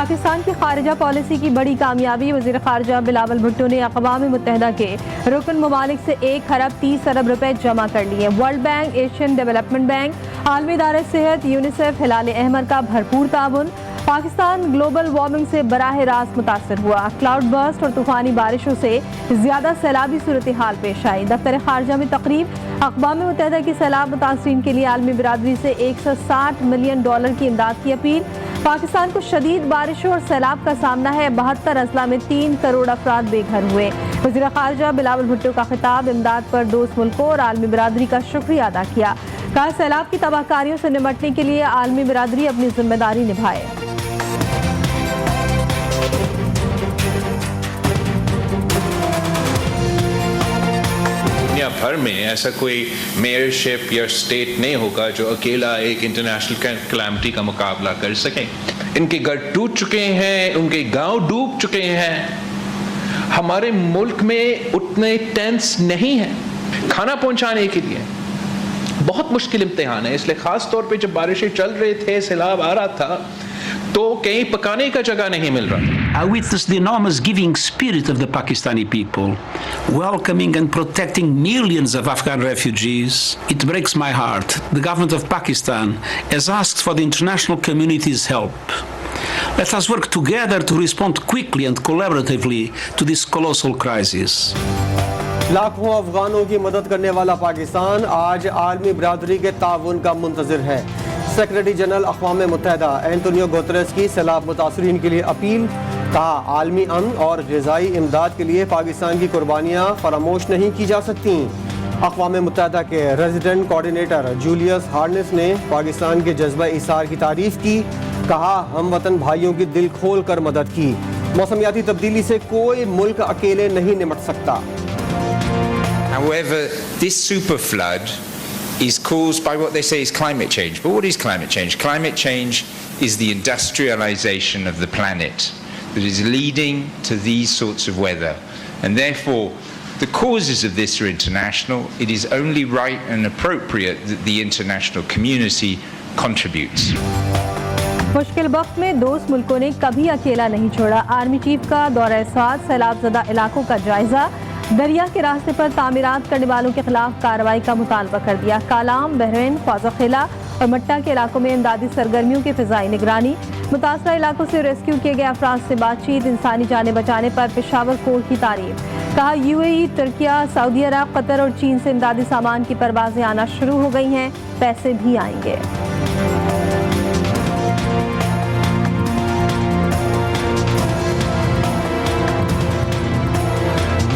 पाकिस्तान की खारिजा पॉलिसी की बड़ी कामयाबी। वज़ीर ख़ारिजा बिलावल भुट्टो ने अक़वाम मुत्तहिदा के रुकन ममालिक से 1 खरब 30 अरब रुपए जमा कर लिए। World bank, Asian development bank, आलमी इदारे सेहत, यूनिसेफ, हिलाल अहमर का भरपूर ताउन। पाकिस्तान ग्लोबल वार्मिंग से बराह रास्त मुतासर हुआ। क्लाउड बर्स्ट और तूफ़ानी बारिशों से ज़्यादा सैलाबी सूरत हाल पेश आई। दफ्तर खारजा में तकरीब। अक़वाम मुत्तहिदा की सैलाब मुतासरीन के लिए आलमी बिरादरी से $160 मिलियन की इमदाद की अपील। पाकिस्तान को शदीद बारिशों और सैलाब का सामना है। 72 अजला में 3 करोड़ अफराद बेघर हुए। वज़ीर ख़ारिजा बिलावल भुट्टो का खिताब। इमदाद पर दोस्त मुल्कों और आलमी बिरादरी का शुक्रिया अदा किया। कहा, सैलाब की तबाहकारियों से निपटने के लिए आलमी बिरादरी अपनी जिम्मेदारी निभाए। दुनिया भर में ऐसा कोई मेयरशिप या स्टेट नहीं होगा जो अकेला एक इंटरनेशनल कैलामिटी का मुकाबला कर सके। इनके घर टूट चुके हैं, उनके गांव डूब चुके हैं। हमारे मुल्क में उतने टेंट्स नहीं हैं खाना पहुंचाने के लिए। बहुत मुश्किल इम्तिहान है। इसलिए खास तौर पे जब बारिशें चल रहे थे, सैलाब आ रहा था, तो कहीं पकाने का जगह नहीं मिल रहा। I witnessed the enormous giving spirit of the Pakistani people, welcoming and protecting millions of Afghan refugees. It breaks my heart. The government of Pakistan has asked for the international community's help. Let us work together to respond quickly and collaboratively to this colossal crisis. लाखों अफगानों की मदद करने वाला पाकिस्तान आज आलमी बिरादरी के ताउन का मुंतज़िर है। सेक्रेटरी जनरल अक़वाम मुत्तहिदा एंटोनियो गुतेरेस की सैलाब मुतासरीन के लिए अपील। कहा, आलमी अमन और ग़िज़ाई इमदाद के लिए पाकिस्तान की कुर्बानियाँ फरामोश नहीं की जा सकती। अक़वाम मुत्तहिदा के रेजिडेंट कोऑर्डिनेटर जूलियस हार्नेस ने पाकिस्तान के जज्बा इसार की तारीफ़ की। कहा, हम वतन भाइयों की दिल खोल कर मदद की। मौसमियाती तब्दीली से कोई मुल्क अकेले नहीं निपट सकता। However, this super flood is caused by what they say is climate change. But what is climate change? Climate change is the industrialization of the planet that is leading to these sorts of weather. And therefore, the causes of this are international. It is only right and appropriate that the international community contributes. मुश्किल वक्त में दोस्त मुल्कों ने कभी अकेला नहीं छोड़ा। आर्मी चीफ का दौरा साथ, सैलाब ज़दा इलाकों का जायजा। दरिया के रास्ते पर तामीरात करने वालों के खिलाफ कार्रवाई का मुतालबा कर दिया। कालाम, बहरीन, ख्वाजा और मट्टा के इलाकों में इमदादी सरगर्मियों की फ़िज़ाई निगरानी। मुतासरा इलाकों से रेस्क्यू किए गए अफराद से बातचीत। इंसानी जानें बचाने पर पेशावर कोर्ट की तारीफ। कहा, UAE, तुर्किया, सऊदी अरब, कतर और चीन से इमदादी सामान की परवाजें आना शुरू हो गई हैं। पैसे भी आएंगे।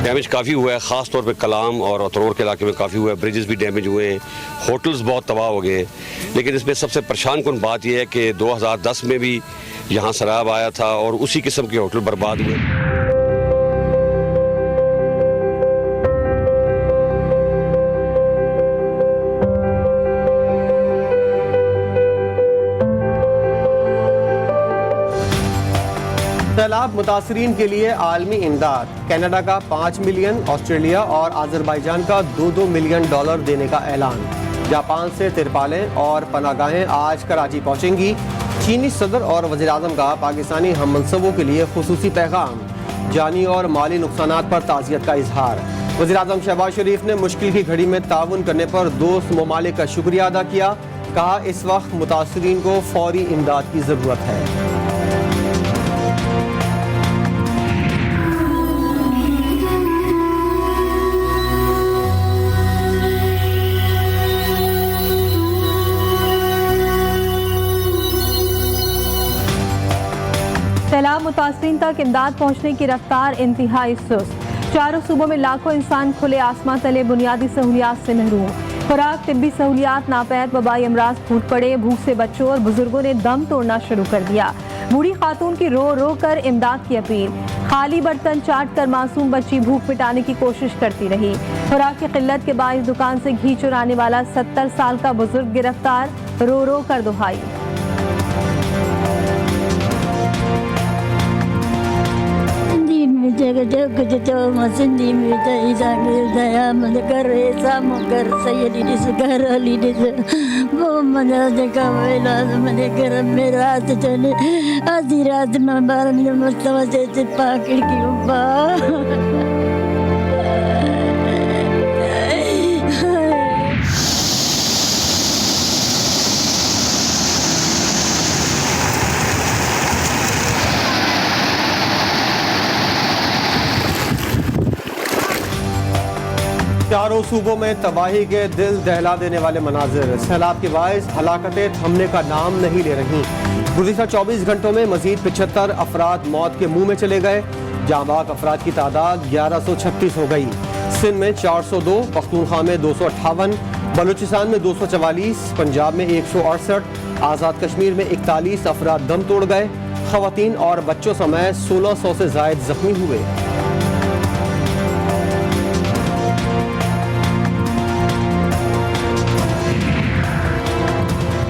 डैमेज काफ़ी हुआ है, ख़ास तौर पे कलाम और अतरोर के इलाके में काफ़ी हुआ है। ब्रिजेस भी डैमेज हुए हैं, होटल्स बहुत तबाह हो गए। लेकिन इसमें सबसे परेशान कुन बात यह है कि 2010 में भी यहाँ सैलाब आया था और उसी किस्म के होटल बर्बाद हुए। सैलाब मुतासरीन के लिए आलमी इमदाद। कनाडा का 5 मिलियन, ऑस्ट्रेलिया और आज़रबाईजान का $2-2 मिलियन देने का ऐलान। जापान से तिरपालें और पनागाहें आज कराची पहुंचेंगी। चीनी सदर और वज़ीर आज़म का पाकिस्तानी हम मनसबों के लिए खुसूसी पैगाम। जानी और माली नुकसानात पर ताज़ियत का इजहार। वज़ीर आज़म शहबाज शरीफ ने मुश्किल की घड़ी में ताउन करने पर दोस्त ममालिक का शुक्रिया अदा किया। कहा, इस वक्त मुतासरीन को फौरी इमदाद की ज़रूरत है। सैलाब मुतासरीन तक इमदाद पहुँचने की रफ्तार इंतहाई सुस्त। चारों सूबों में लाखों इंसान खुले आसमां तले बुनियादी सहूलियात से महरूम। खुराक, तिब्बी सहूलियात नापैद, वबाई अमराज फूट पड़े। भूख से बच्चों और बुजुर्गों ने दम तोड़ना शुरू कर दिया। बूढ़ी खातून की रो रो कर इमदाद की अपील। खाली बर्तन चाट कर मासूम बच्ची भूख मिटाने की कोशिश करती रही। खुराक की किल्लत के बायस दुकान से घी चुराने वाला 70 साल का बुजुर्ग गिरफ्तार। रो रो कर दुहाई। jaga jaga jaga masindi mita isang daya mendegar samugar saya di segara lidi mana jaga wela mendegar merah sejane adirat membaran mustawa sete pakir kiuba. चारों सूबों में तबाही के दिल दहला देने वाले मनाजिर। सैलाब के बायस हलाकतें थमने का नाम नहीं ले रही। गुज़िश्ता 24 घंटों में मजीद 75 अफराद मौत के मुंह में चले गए। जांबाक अफराद की तादाद 1136 हो गई। सिंध में 402, पख्तूनख्वा में 258, बलूचिस्तान में 244, पंजाब में 168, आज़ाद कश्मीर में 41 अफराद दम तोड़ गए। ख़वातीन और बच्चों समेत 1600 से ज़ायद जख्मी हुए।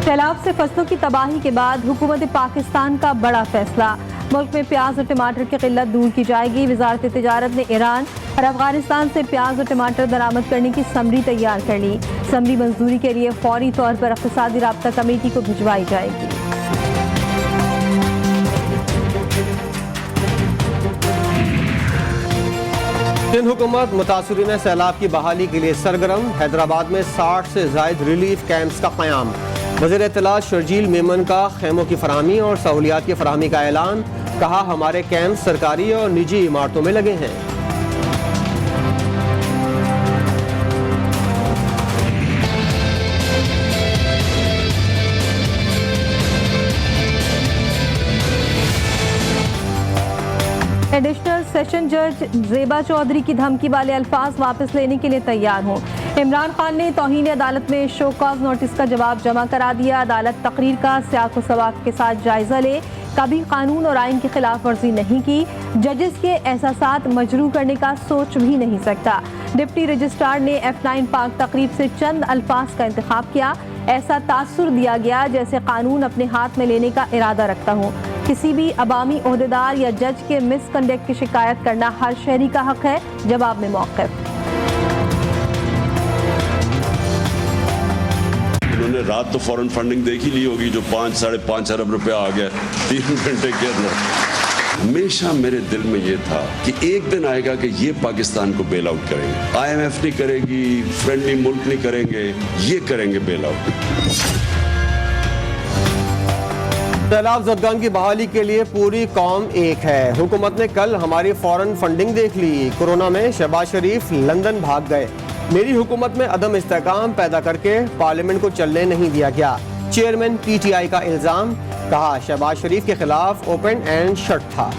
सैलाब से फसलों की तबाही के बाद हुकूमत पाकिस्तान का बड़ा फैसला। मुल्क में प्याज और टमाटर की किल्लत दूर की जाएगी। वजारत तिजारत ने ईरान और अफगानिस्तान से प्याज और टमाटर बरामद करने की समरी तैयार कर ली। समरी मंजूरी के लिए फौरी तौर पर इक़्तिसादी राब्ता कमेटी को भिजवाई जाएगी। सिंध हुकूमत मुतासरीन सैलाब की बहाली के लिए सरगर्म। हैदराबाद में 60 से ज़ायद रिलीफ कैंप्स का क़याम। वज़ीर इत्तलात शर्जील मेमन का खेमों की फराहमी और सहूलियात की फराहमी का ऐलान। कहा हमारे कैंप सरकारी और निजी इमारतों में लगे हैं। एडिशनल सेशन जज ज़ेबा चौधरी की धमकी वाले अल्फाज वापस लेने के लिए तैयार हों। इमरान खान ने तौहीन अदालत में शो कॉज नोटिस का जवाब जमा करा दिया। अदालत तकरीर का सियाक व सवाक के साथ जायजा ले, कभी कानून और आइन की खिलाफ वर्जी नहीं की, जजेस के एहसासात मजरू करने का सोच भी नहीं सकता। डिप्टी रजिस्ट्रार ने F9 पाक तकरीब से चंद अल्फाज का इंतखाब किया। ऐसा तासुर दिया गया जैसे कानून अपने हाथ में लेने का इरादा रखता हूँ। किसी भी अवामी ओहदेदार या जज के मिसकंडक्ट की शिकायत करना हर शहरी का हक है। जवाब में मौक़िफ़। उन्होंने रात तो फॉरेन फंडिंग देख ही ली होगी जो 5-5.5 अरब रुपया आ गया 3 घंटे के अंदर। हमेशा मेरे दिल में ये था कि एक दिन आएगा कि ये पाकिस्तान को बेल आउट करेंगे। IMF नहीं करेगी, फ्रेंडली मुल्क नहीं करेंगे, ये करेंगे बेल आउट। सैलाब ज़दगान की बहाली के लिए पूरी कौम एक है। हुकूमत ने कल हमारी फॉरेन फंडिंग देख ली। कोरोना में शहबाज शरीफ लंदन भाग गए। मेरी हुकूमत में अदम इस्तेहकाम पैदा करके पार्लियामेंट को चलने नहीं दिया गया। चेयरमैन PTI का इल्जाम। कहा शहबाज शरीफ के खिलाफ ओपन एंड शट था।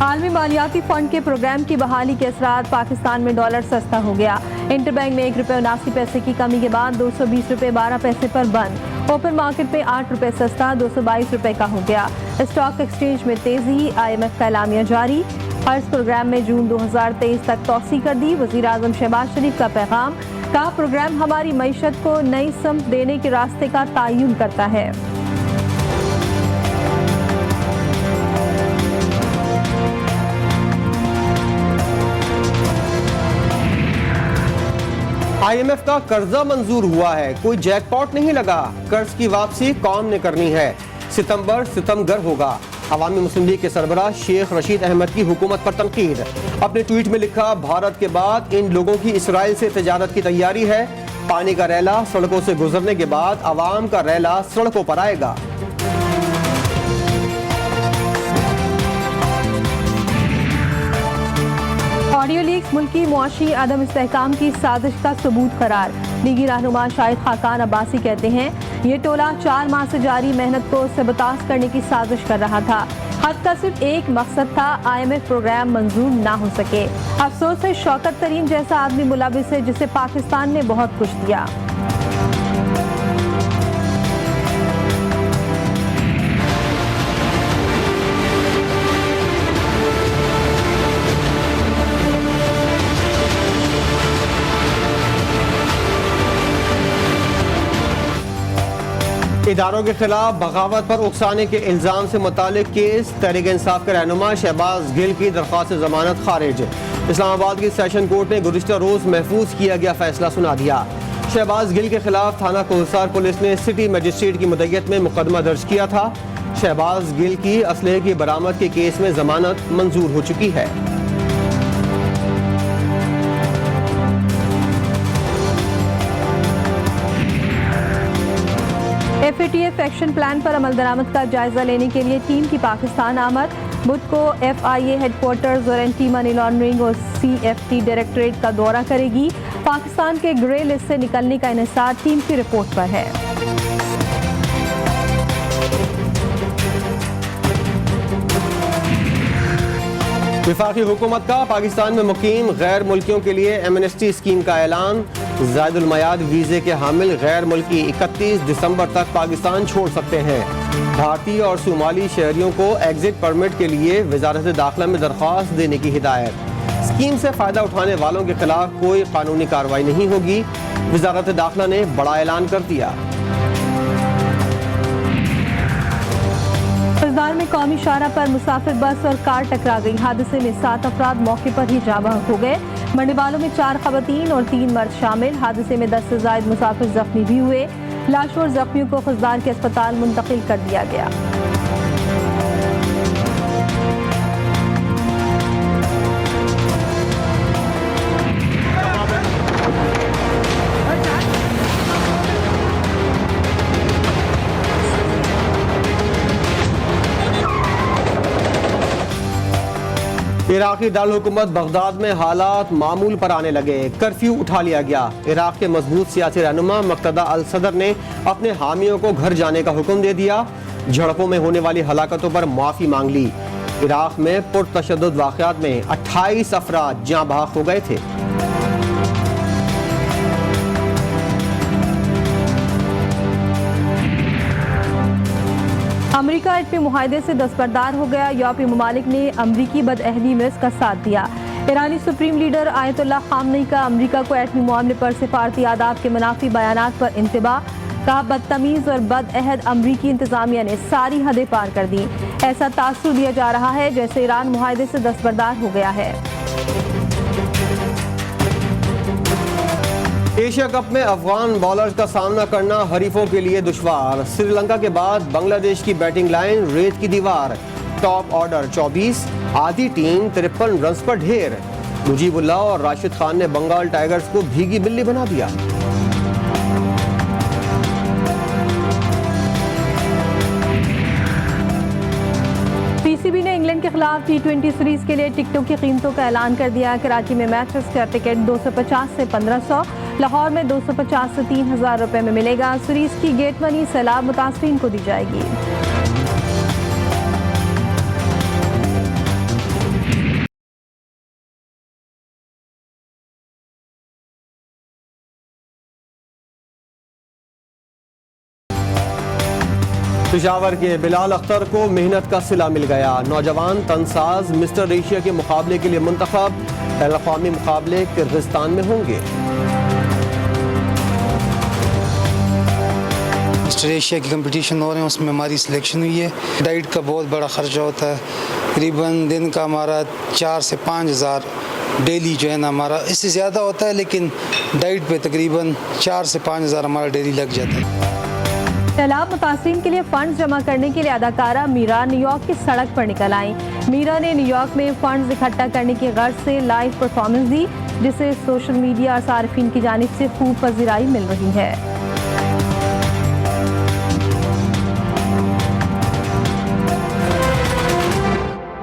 आलमी मालियाती फंड के प्रोग्राम की बहाली के असरात। पाकिस्तान में डॉलर सस्ता हो गया। इंटरबैंक में 1 रुपये 79 पैसे की कमी के बाद 220 रुपये 12 पैसे पर बंद। ओपन मार्केट में 8 रुपये सस्ता 222 रुपये का हो गया। स्टॉक एक्सचेंज में तेजी। IMF का एलामिया जारी। कर्ज प्रोग्राम में जून 2023 तक तौसी कर दी। वज़ीर आज़म शहबाज शरीफ का पैगाम। कहा प्रोग्राम हमारी मईशत को नई समत देने के रास्ते का तयन करता है। IMF का कर्जा मंजूर हुआ है। कोई जैकपॉट नहीं लगा। कर्ज की वापसी कौम ने करनी है। सितंबर सितमगर होगा। अवामी मुस्लिम लीग के सरबराह शेख रशीद अहमद की हुकूमत पर तनकीद। अपने ट्वीट में लिखा भारत के बाद इन लोगों की इसराइल से तिजारत की तैयारी है। पानी का रैला सड़कों से गुजरने के बाद अवाम का रैला सड़कों पर आएगा। ऑडियो लीक्स मुल्की मुआशी अदम इस्तेहकाम की साजिश का सबूत करार। लीगी रहनुमा शाहिद खाकान अब्बासी कहते हैं ये टोला 4 माह से जारी मेहनत को सबतास करने की साजिश कर रहा था। हद का सिर्फ एक मकसद था IMF प्रोग्राम मंजूर ना हो सके। अफसोस है शौकत तरीन जैसा आदमी मुलविस है जिसे पाकिस्तान ने बहुत कुछ दिया। इदारों के खिलाफ बगावत पर उकसाने के इल्जाम से मुतालिक केस, तहरीक इंसाफ के रहनुमा शहबाज गिल की दरख्वास्त जमानत खारिज। इस्लामाबाद की सेशन कोर्ट ने गुज़िश्ता रोज महफूज किया गया फैसला सुना दिया। शहबाज गिल के खिलाफ थाना कोहसार पुलिस ने सिटी मजिस्ट्रेट की मुद्दत में मुकदमा दर्ज किया था। शहबाज गिल की असलहे की बरामद के केस में जमानत मंजूर हो चुकी है। FATF एक्शन प्लान पर अमल दरामद का जायजा लेने के लिए टीम की पाकिस्तान आमद। बुध को FIA हेडक्वार्टर्स और एंटी मनी लॉन्ड्रिंग और CFT डायरेक्टरेट का दौरा करेगी। पाकिस्तान के ग्रे लिस्ट से निकलने का इन्हिसार टीम की रिपोर्ट पर है। वफाकी हुकूमत का पाकिस्तान में मुकीम गैर मुल्कियों के लिए एमनेस्टी स्कीम का ऐलान। ज़ायदुल मयाद वीज़े के हामिल गैर मुल्की 31 दिसंबर तक पाकिस्तान छोड़ सकते हैं। भारतीय और सोमाली शहरियों को एग्जिट परमिट के लिए वजारत दाखिला में दरख्वास्त देने की हिदायत। स्कीम से फ़ायदा उठाने वालों के खिलाफ कोई कानूनी कार्रवाई नहीं होगी। वजारत दाखिला ने बड़ा ऐलान कर दिया। फजदार में कौमी शाहरा पर मुसाफिर बस और कार टकरा गई। हादसे में 7 अफराद मौके पर ही जाँ बहक हो गए। मरने वालों में 4 खवातीन और 3 मर्द शामिल। हादसे में 10 से ज़ायद मुसाफिर जख्मी भी हुए। लाशों और जख्मियों को फजदार के अस्पताल मुंतकिल कर दिया गया। इराकी दारुल हुकूमत बगदाद में हालात मामूल पर आने लगे। कर्फ्यू उठा लिया गया। इराक के मजबूत सियासी रहनुमा मक्तदा अल सदर ने अपने हामियों को घर जाने का हुक्म दे दिया। झड़पों में होने वाली हलाकतों पर माफ़ी मांग ली। इराक में पुरतशद्दुद वाक़यात में 28 अफराद जाँ बहक हो गए थे। अमरीका एटमी मुआहदे से दस्तबरदार हो गया। यूरोपीय ममालिक ने अमरीकी बदअहदी में इसका साथ दिया। ईरानी सुप्रीम लीडर आयतुल्लाह खामनेई का अमरीका को एटमी मामले पर सिफारती आदाब के मुनाफी बयानात पर इंतबा। कहा, बदतमीज और बदअहद अमरीकी इंतजामिया ने सारी हदें पार कर दी। ऐसा तासुर दिया जा रहा है जैसे ईरान मुआहदे से दस्तबरदार हो गया है। एशिया कप में अफगान बॉलर्स का सामना करना हरीफों के लिए दुश्वार। श्रीलंका के बाद बांग्लादेश की बैटिंग लाइन रेत की दीवार। टॉप ऑर्डर 24, आधी टीम 53 रन पर ढेर। मुजीबुल्लाह और राशिद खान ने बंगाल टाइगर्स को भीगी बिल्ली बना दिया। PCB ने इंग्लैंड के खिलाफ T20 सीरीज के लिए टिकटों की कीमतों का ऐलान कर दिया। कराची में मैचेस का टिकट 250 से 1500, लाहौर में 250 से 3000 रुपए में मिलेगा। सीरीज की गेट मनी सैलाब मुतासरीन को दी जाएगी। पेशावर के बिलाल अख्तर को मेहनत का सिला मिल गया। नौजवान तनसाज मिस्टर एशिया के मुकाबले के लिए मुंतखब। बैनुल-अक़वामी मुकाबले किर्गिस्तान में होंगे। मिस्टर एशिया की कंपटीशन हो रहे हैं, उसमें हमारी सिलेक्शन हुई है। डाइट का बहुत बड़ा खर्चा होता है। करीबन दिन का हमारा 4 से 5 हज़ार डेली जो है ना हमारा, इससे ज़्यादा होता है लेकिन डाइट पे तकरीबन 4 से 5 हज़ार हमारा डेली लग जाता है। सैलाब मुतासरीन के लिए फंड्स जमा करने के लिए अदाकारा मीरा न्यूयॉर्क की सड़क पर निकल आई। मीरा ने न्यूयॉर्क में फंड्स इकट्ठा करने की गर्ज से लाइव परफॉर्मेंस दी, जिसे सोशल मीडिया और सार्फिन की जानिब से खूब पजीराई मिल रही है।